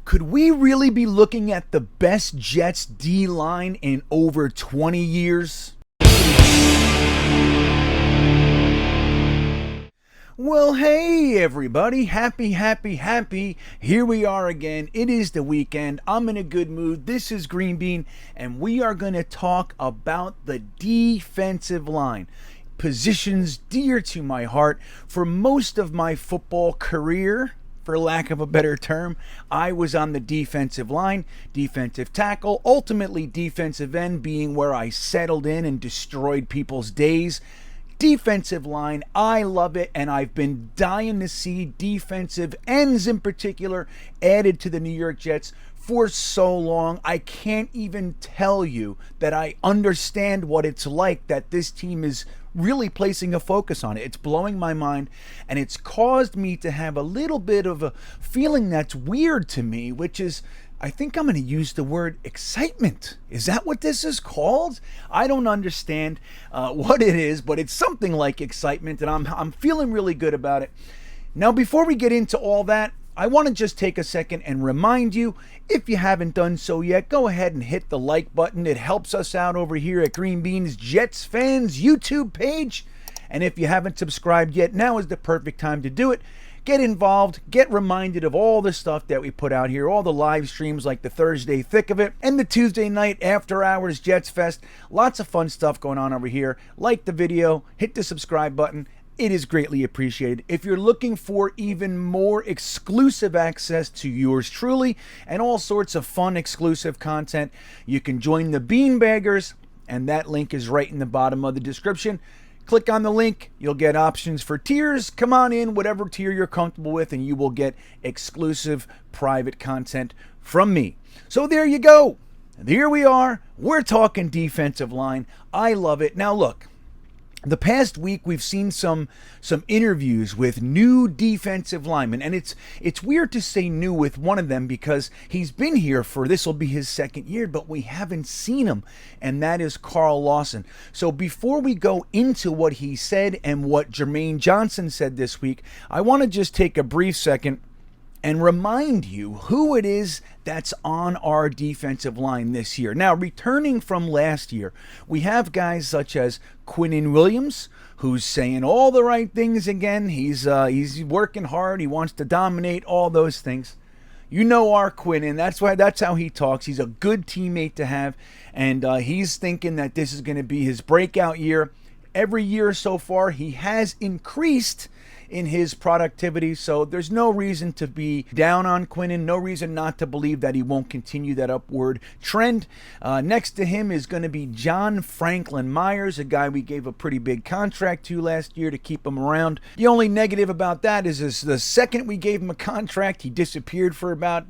Could we really be looking at the best Jets D-line in over 20 years? Well, hey everybody, happy. Here we are again. It is the weekend. I'm in a good mood. This is GreenBean, and we are going to talk about the defensive line. Positions dear to my heart. For most of my football career, for lack of a better term, I was on the defensive line, defensive tackle, ultimately defensive end being where I settled in and destroyed people's days. Defensive line, I love it, and I've been dying to see defensive ends in particular added to the New York Jets for so long. I can't even tell you that I understand what it's like that this team is really placing a focus on it. It's blowing my mind, and it's caused me to have a little bit of a feeling that's weird to me, which is, I think I'm going to use the word excitement. Is that what this is called? I don't understand what it is, but it's something like excitement, and I'm feeling really good about it. Now, before we get into all that, I want to just take a second and remind you, if you haven't done so yet, go ahead and hit the like button. It helps us out over here at GreenBean's Jetsfan's YouTube page. And if you haven't subscribed yet, now is the perfect time to do it. Get involved, get reminded of all the stuff that we put out here, all the live streams like the Thursday Thick of It and the Tuesday night After Hours Jets Fest. Lots of fun stuff going on over here. Like the video, hit the subscribe button. It is greatly appreciated. If you're looking for even more exclusive access to yours truly and all sorts of fun exclusive content, you can join the Beanbaggers, and that link is right in the bottom of the description. Click on the link. You'll get options for tiers. Come on in, whatever tier you're comfortable with, and you will get exclusive private content from me. So there you go. Here we are. We're talking defensive line. I love it. Now look, the past week we've seen some interviews with new defensive linemen, and it's weird to say new with one of them because he's been here for, this will be his second year, but we haven't seen him, and that is Carl Lawson. So before we go into what he said and what Jermaine Johnson said this week, I want to just take a brief second and remind you who it is that's on our defensive line this year. Now, returning from last year, we have guys such as Quinn Williams, who's saying all the right things again. He's working hard. He wants to dominate, all those things. You know our Quinn, and that's how he talks. He's a good teammate to have, and he's thinking that this is going to be his breakout year. Every year so far, he has increased in his productivity, so there's no reason to be down on Quinn, no reason not to believe that he won't continue that upward trend. Next to him is going to be John Franklin Myers, a guy we gave a pretty big contract to last year to keep him around. The only negative about that is the second we gave him a contract, he disappeared for about,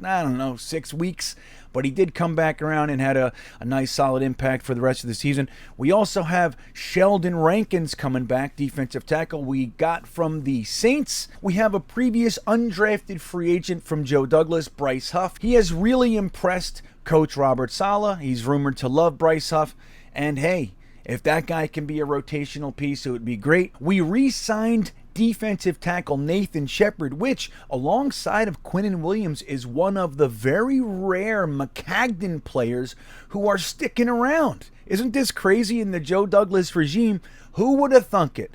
6 weeks. But he did come back around and had a nice solid impact for the rest of the season. We also have Sheldon Rankins coming back, defensive tackle we got from the Saints. We have a previous undrafted free agent from Joe Douglas, Bryce Huff. He has really impressed Coach Robert Saleh. He's rumored to love Bryce Huff. And hey, if that guy can be a rotational piece, it would be great. We re-signed defensive tackle Nathan Shepard, which, alongside of Quinn Williams, is one of the very rare McCagden players who are sticking around. Isn't this crazy in the Joe Douglas regime? Who would have thunk it?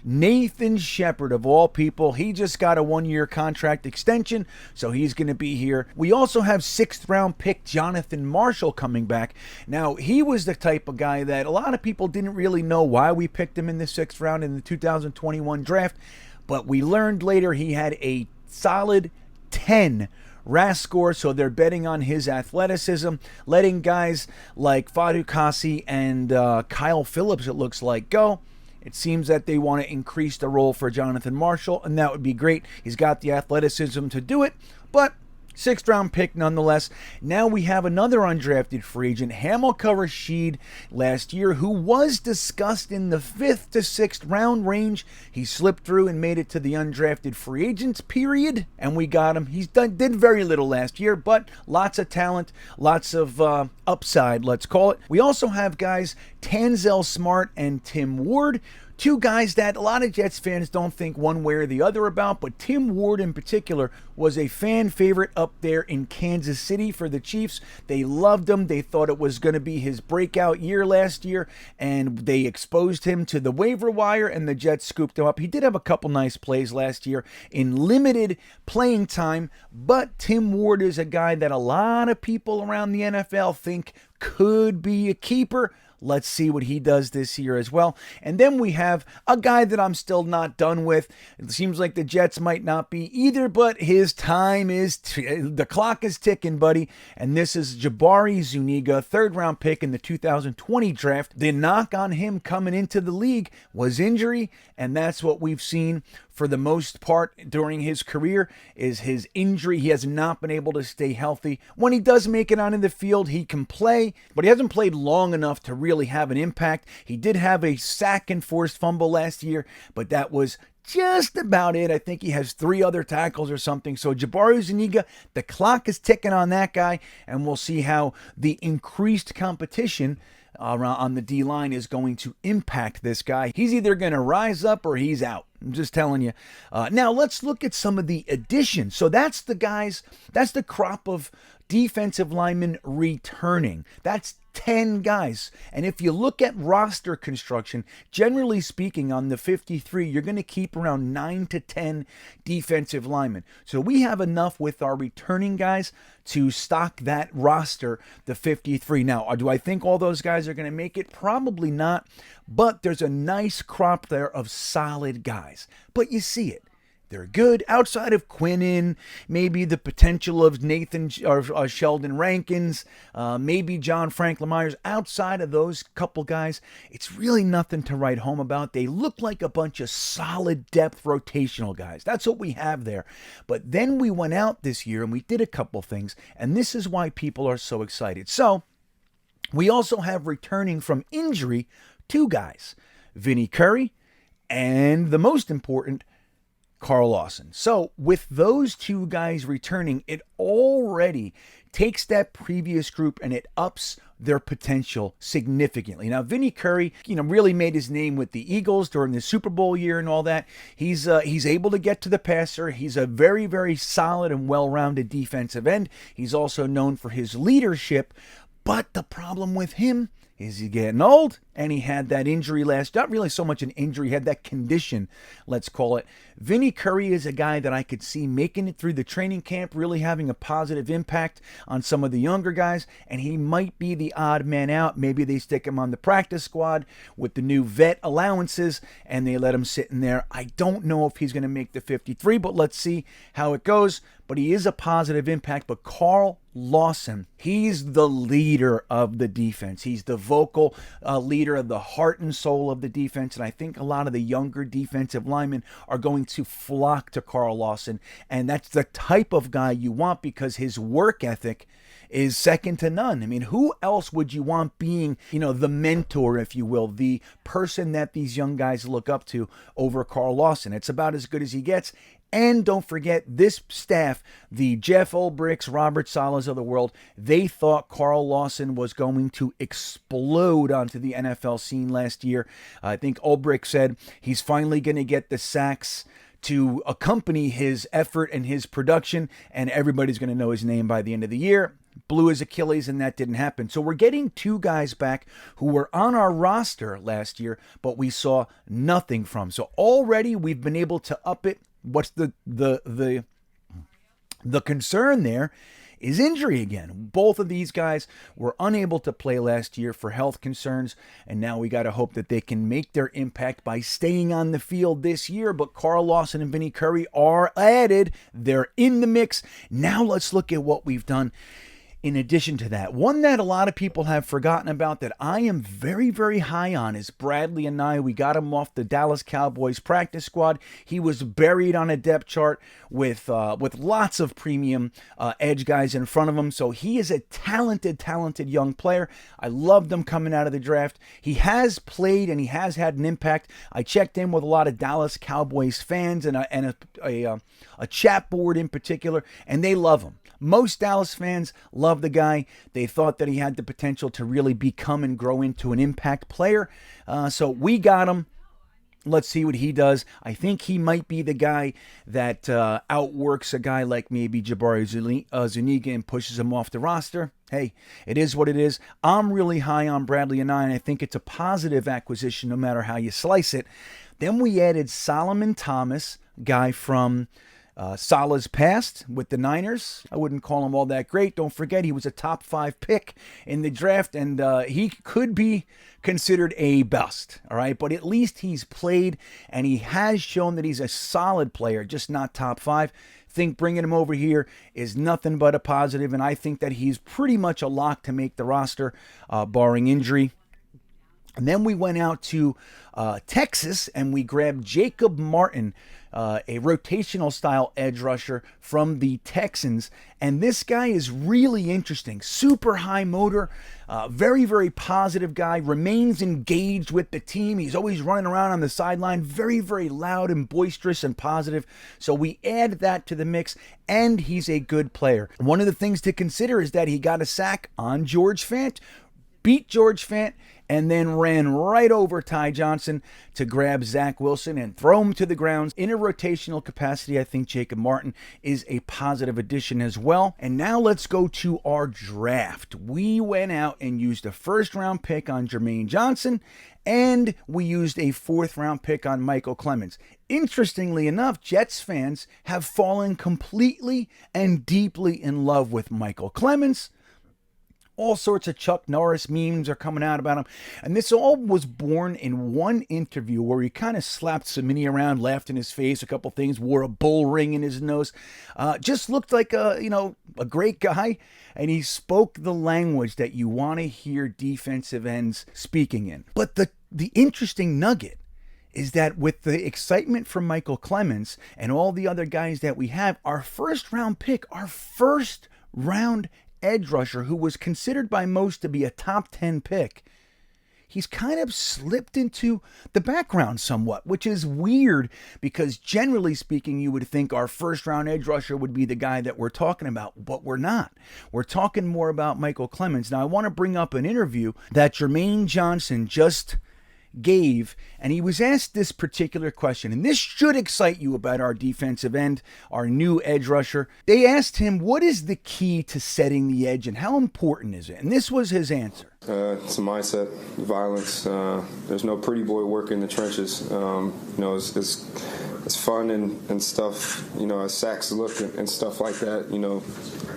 Nathan Shepard, of all people, he just got a one-year contract extension, so he's going to be here. We also have 6th-round pick Jonathan Marshall coming back. Now, he was the type of guy that a lot of people didn't really know why we picked him in the 6th round in the 2021 draft, but we learned later he had a solid 10 RAS score, so they're betting on his athleticism, letting guys like Fadu Kasi and Kyle Phillips, it looks like, go. It seems that they want to increase the role for Jonathan Marshall, and that would be great. He's got the athleticism to do it, but 6th-round pick nonetheless. Now we have another undrafted free agent, Hamilcar Rashed, last year, who was discussed in the 5th to 6th round range. He slipped through and made it to the undrafted free agents period, and we got him. Did very little last year, but lots of talent, lots of upside, let's call it. We also have guys Tanzel Smart and Tim Ward, two guys that a lot of Jets fans don't think one way or the other about, but Tim Ward in particular was a fan favorite up there in Kansas City for the Chiefs. They loved him. They thought it was going to be his breakout year last year, and they exposed him to the waiver wire, and the Jets scooped him up. He did have a couple nice plays last year in limited playing time, but Tim Ward is a guy that a lot of people around the NFL think could be a keeper. Let's see what he does this year as well. And then we have a guy that I'm still not done with. It seems like the Jets might not be either, but his time is, the clock is ticking, buddy. And this is Jabari Zuniga, third-round pick in the 2020 draft. The knock on him coming into the league was injury, and that's what we've seen for the most part during his career is his injury. He has not been able to stay healthy. When he does make it onto the field, he can play, but he hasn't played long enough to really have an impact. He did have a sack and forced fumble last year, but that was just about it. I think he has 3 other tackles or something. So Jabari Zuniga, the clock is ticking on that guy, and we'll see how the increased competition on the D-line is going to impact this guy. He's either going to rise up or he's out. I'm just telling you. Now let's look at some of the additions. So that's the guys, that's the crop of defensive linemen returning. That's 10 guys. And if you look at roster construction, generally speaking, on the 53, you're going to keep around 9 to 10 defensive linemen. So we have enough with our returning guys to stock that roster, the 53. Now, do I think all those guys are going to make it? Probably not. But there's a nice crop there of solid guys. But you see it. They're good outside of Quinnen, maybe the potential of Nathan or Sheldon Rankins, maybe John Franklin Myers. Outside of those couple guys, it's really nothing to write home about. They look like a bunch of solid depth rotational guys. That's what we have there. But then we went out this year and we did a couple things, and this is why people are so excited. So we also have returning from injury 2 guys, Vinny Curry, and the most important, Carl Lawson. So with those 2 guys returning, it already takes that previous group and it ups their potential significantly. Now, Vinnie Curry, really made his name with the Eagles during the Super Bowl year and all that. He's able to get to the passer. He's a very, very solid and well-rounded defensive end. He's also known for his leadership, but the problem with him is he's getting old, and he had that injury not really so much an injury, he had that condition, let's call it. Vinnie Curry is a guy that I could see making it through the training camp, really having a positive impact on some of the younger guys, and he might be the odd man out. Maybe they stick him on the practice squad with the new vet allowances, and they let him sit in there. I don't know if he's going to make the 53, but let's see how it goes. But he is a positive impact. But Carl Lawson, he's the leader of the defense. He's the vocal leader of the heart and soul of the defense. And I think a lot of the younger defensive linemen are going to flock to Carl Lawson. And that's the type of guy you want because his work ethic is second to none. I mean, who else would you want being, the mentor, if you will, the person that these young guys look up to over Carl Lawson? It's about as good as he gets. And don't forget, this staff, the Jeff Ulbrichts, Robert Salas of the world, they thought Carl Lawson was going to explode onto the NFL scene last year. I think Ulbricht said he's finally going to get the sacks to accompany his effort and his production, and everybody's going to know his name by the end of the year. Blew his Achilles, and that didn't happen. So we're getting 2 guys back who were on our roster last year, but we saw nothing from. So already we've been able to up it. What's the concern there is injury again. Both of these guys were unable to play last year for health concerns, and now we got to hope that they can make their impact by staying on the field this year. But Carl Lawson and Vinnie Curry are added. They're in the mix. Now let's look at what we've done in addition to that. One that a lot of people have forgotten about that I am very, very high on is Bradley and I. We got him off the Dallas Cowboys practice squad. He was buried on a depth chart with lots of premium edge guys in front of him. So he is a talented young player. I loved him coming out of the draft. He has played and he has had an impact. I checked in with a lot of Dallas Cowboys fans and a chat board in particular, and they love him. Most Dallas fans love the guy. They thought that he had the potential to really become and grow into an impact player. So we got him. Let's see what he does. I think he might be the guy that outworks a guy like maybe Zuniga and pushes him off the roster. Hey, it is what it is. I'm really high on Bradley and I think it's a positive acquisition no matter how you slice it. Then we added Solomon Thomas, guy from Salah's past with the Niners. I wouldn't call him all that great. Don't forget, he was a top 5 pick in the draft, and he could be considered a bust, all right? But at least he's played, and he has shown that he's a solid player, just not top 5. Think bringing him over here is nothing but a positive, and I think that he's pretty much a lock to make the roster, barring injury. And then we went out to Texas, and we grabbed Jacob Martin, a rotational style edge rusher from the Texans. And this guy is really interesting. Super high motor, very, very positive guy, remains engaged with the team. He's always running around on the sideline, very, very loud and boisterous and positive. So we add that to the mix, and he's a good player. One of the things to consider is that he got a sack on George Fant, beat George Fant, and then ran right over Ty Johnson to grab Zach Wilson and throw him to the ground. In a rotational capacity, I think Jacob Martin is a positive addition as well. And now let's go to our draft. We went out and used a first-round pick on Jermaine Johnson, and we used a fourth-round pick on Michael Clemens. Interestingly enough, Jets fans have fallen completely and deeply in love with Michael Clemens. All sorts of Chuck Norris memes are coming out about him. And this all was born in one interview where he kind of slapped Samini around, laughed in his face, a couple things, wore a bull ring in his nose. Just looked like a great guy. And he spoke the language that you want to hear defensive ends speaking in. But the interesting nugget is that with the excitement from Michael Clemens and all the other guys that we have, our first round edge rusher who was considered by most to be a top 10 pick, he's kind of slipped into the background somewhat, which is weird because generally speaking, you would think our first round edge rusher would be the guy that we're talking about, but we're not. We're talking more about Michael Clemens. Now, I want to bring up an interview that Jermaine Johnson just gave, and he was asked this particular question, and this should excite you about our defensive end, our new edge rusher. They asked him, what is the key to setting the edge and how important is it? And this was his answer. It's a mindset, violence. There's no pretty boy work in the trenches. It's fun and stuff, as sacks look and stuff like that.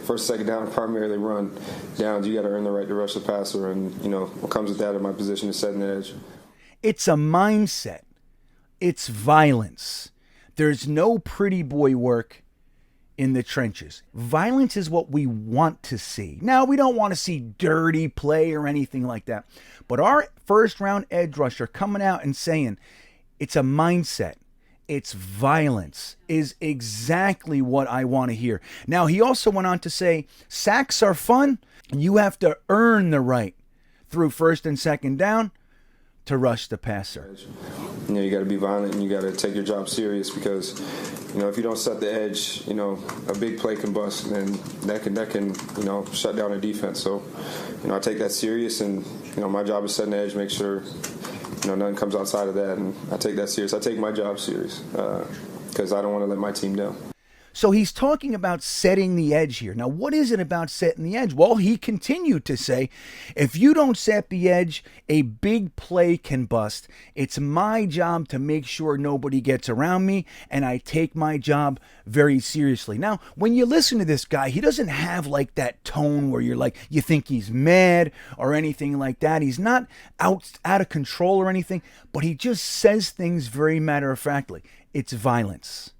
First, second down, primarily run downs. You got to earn the right to rush the passer, and, what comes with that in my position is setting the edge. It's a mindset. It's violence. There's no pretty boy work in the trenches. Violence is what we want to see. Now, we don't want to see dirty play or anything like that. But our first round edge rusher coming out and saying it's a mindset, it's violence, is exactly what I want to hear. Now, he also went on to say sacks are fun. You have to earn the right through first and second down to rush the passer. You got to be violent and you got to take your job serious because, if you don't set the edge, a big play can bust and that can shut down a defense. So, I take that serious and, my job is setting the edge, make sure, nothing comes outside of that. And I take that serious. I take my job serious because I don't want to let my team down. So he's talking about setting the edge here. Now, what is it about setting the edge? Well, he continued to say, if you don't set the edge, a big play can bust. It's my job to make sure nobody gets around me, and I take my job very seriously. Now, when you listen to this guy, he doesn't have like that tone where you think he's mad or anything like that. He's not out of control or anything, but he just says things very matter-of-factly. It's violence.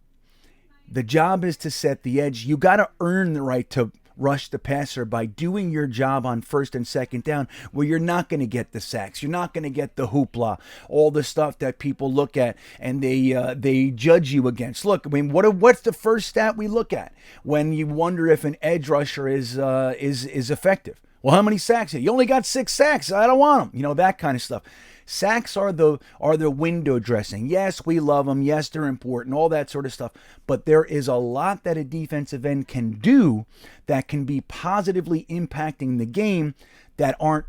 The job is to set the edge. You got to earn the right to rush the passer by doing your job on first and second down where you're not going to get the sacks. You're not going to get the hoopla, all the stuff that people look at and they judge you against. Look, I mean, what's the first stat we look at when you wonder if an edge rusher is effective? Well, how many sacks? You only got 6 sacks. I don't want them. That kind of stuff. Sacks are the window dressing. Yes, we love them. Yes, they're important, all that sort of stuff. But there is a lot that a defensive end can do that can be positively impacting the game that aren't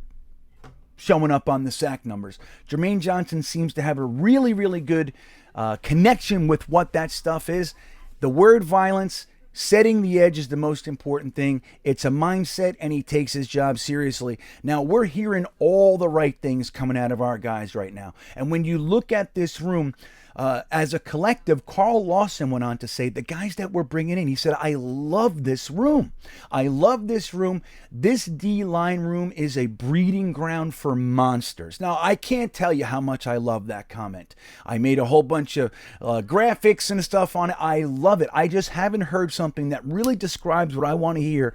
showing up on the sack numbers. Jermaine Johnson seems to have a really, really good connection with what that stuff is. The word violence, setting the edge is the most important thing. It's a mindset, and he takes his job seriously. Now, we're hearing all the right things coming out of our guys right now. And when you look at this room, as a collective, Carl Lawson went on to say, the guys that we're bringing in, he said, I love this room. I love this room. This D-line room is a breeding ground for monsters. Now, I can't tell you how much I love that comment. I made a whole bunch of graphics and stuff on it. I love it. I just haven't heard something that really describes what I want to hear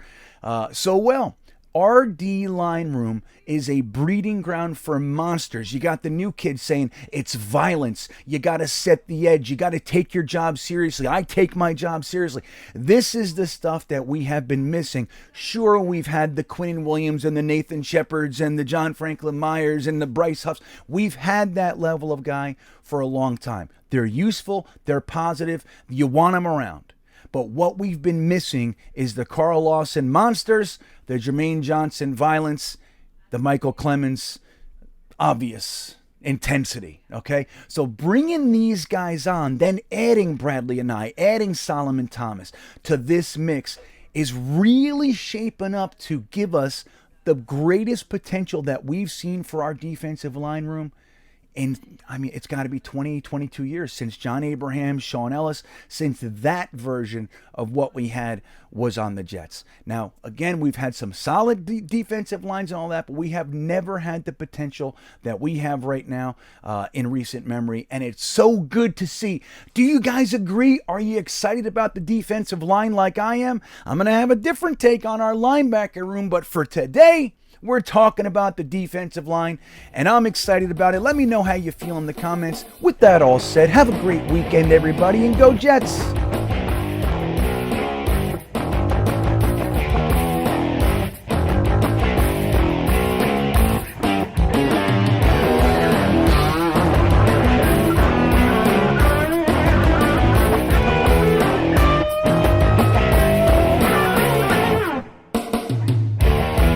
so well. Our D-line room is a breeding ground for monsters. You got the new kids saying it's violence. You got to set the edge. You got to take your job seriously. I take my job seriously. This is the stuff that we have been missing. Sure, we've had the Quinn Williams and the Nathan Shepards and the John Franklin Myers and the Bryce Huffs. We've had that level of guy for a long time. They're useful. They're positive. You want them around. But what we've been missing is the Carl Lawson monsters, the Jermaine Johnson violence, the Michael Clemens obvious intensity, okay? So bringing these guys on, then adding Bradley and adding Solomon Thomas to this mix is really shaping up to give us the greatest potential that we've seen for our defensive line room. And I mean, it's got to be 20, 22 years since John Abraham, Sean Ellis, since that version of what we had was on the Jets. Now, again, we've had some solid defensive lines and all that, but we have never had the potential that we have right now in recent memory. And it's so good to see. Do you guys agree? Are you excited about the defensive line like I am? I'm going to have a different take on our linebacker room, but for today, we're talking about the defensive line, and I'm excited about it. Let me know how you feel in the comments. With that all said, have a great weekend, everybody, and go Jets!